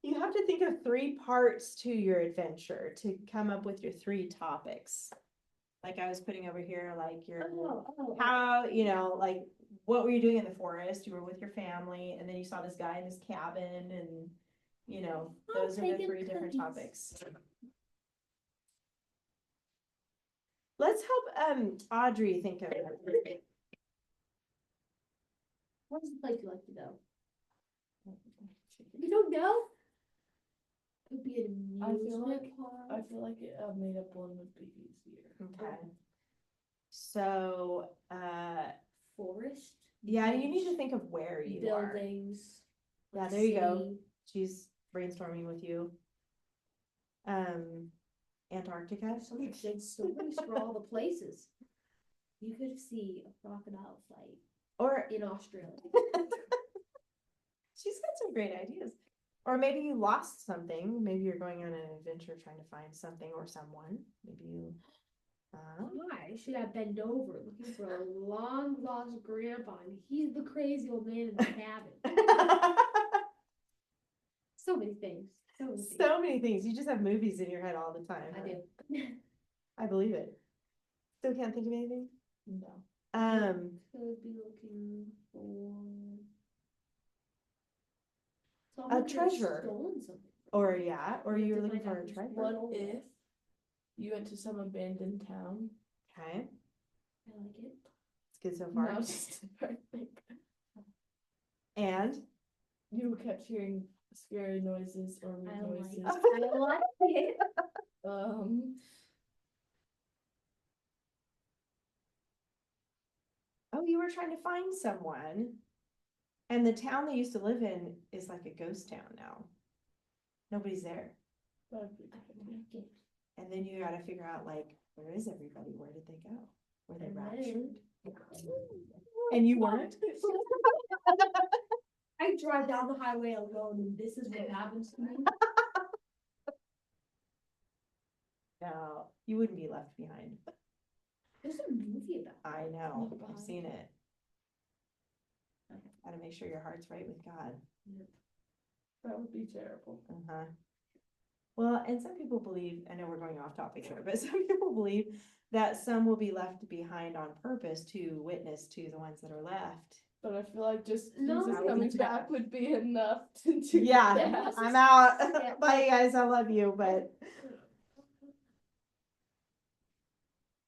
You have to think of 3 parts to your adventure to come up with your 3 topics. Like I was putting over here, like your how, you know, like what were you doing in the forest? You were with your family, and then you saw this guy in his cabin, and you know, those are the taking 3 different cookies. topics. Let's help Audrey think of it. Where's the place you like to go? You don't know? Could be an I feel amusement like park. a made up one would be easier. Okay. So, Forest. yeah, you need to beach, think of where you are. buildings. Yeah, like there you go. city. She's brainstorming with you. Antarctica. There's so many big stories for all the places. You could see a crocodile fight Or in Australia. she's got some great ideas. Or maybe you lost something. Maybe you're going on an adventure trying to find something or someone. Maybe you. I should have bent over looking for a long lost grandpa, and he's the crazy old man in the cabin. So many things. So many things. So many things. You just have movies in your head all the time. I huh? do. I believe it. Still can't think of anything? No. Could be looking for. A Someone could have treasure. Stolen something. Or yeah, or You have you're to looking find out for a who's treasure. What stole if it. you went to some abandoned town? Okay, I like it. it's good so far. No, just I think And you kept hearing scary noises or I weird like noises. I like it. oh, you were trying to find someone. And the town they used to live in is like a ghost town now. Nobody's there. That'd be I good. like it. And then you gotta figure out like, where is everybody? Where did they go? Were they And raptured? then- And you weren't? I drive down the highway alone and this is what happens to me. No, you wouldn't be left behind. There's a movie about I know, Left I've behind. seen it. Gotta make sure your heart's right with God. That would be terrible. Uh-huh. Well, and some people believe, I know we're going off topic here, but some people believe that some will be left behind on purpose to witness to the ones that are left. But I feel like just No, Jesus I would coming be back would be enough to do Yeah, that. I'm out. Yeah. Bye, you guys. I love you, but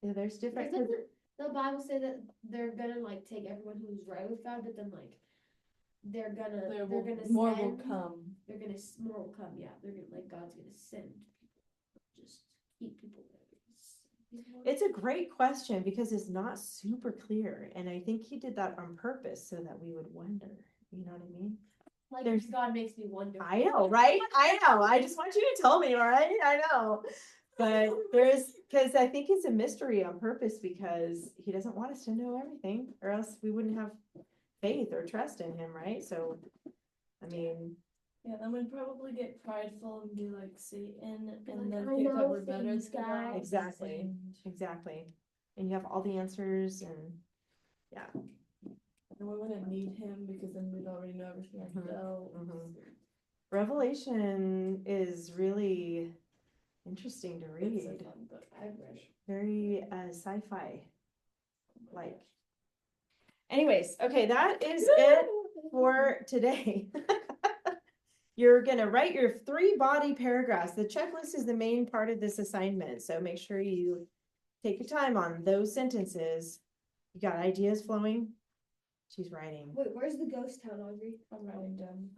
yeah, there's different. Doesn't the Bible say that they're gonna like take everyone who's right with God, but then like they're gonna More will send, come. They're gonna more will come. Yeah, they're gonna like God's gonna send people, just keep people there. It's a great question because it's not super clear, and I think he did that on purpose so that we would wonder. You know what I mean? Like there's- God makes me wonder. I know, right? I know. I just want you to tell me, all right? I know. But because I think it's a mystery on purpose because he doesn't want us to know everything, or else we wouldn't have faith or trust in him, right? So, I mean, Yeah, then we'd probably get prideful and be like Satan, and Like, then I think that know we're better than things, guys. God. Exactly. And exactly. And you have all the answers, and yeah. we wouldn't need him because then we'd already know everything ourselves. Revelation is really interesting to It's a read. fun book. I've read. Very sci-fi like. Anyways, okay, that is it for today. You're gonna write your 3 body paragraphs. The checklist is the main part of this assignment, so make sure you take your time on those sentences. You got ideas flowing? She's writing. Wait, where's the ghost town, Audrey? I'm writing down.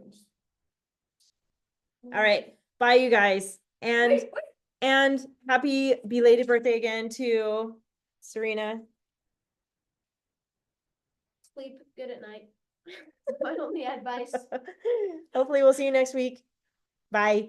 All right, bye you guys. And happy belated birthday again to Serena. Sleep good at night. My only advice. Hopefully we'll see you next week. Bye.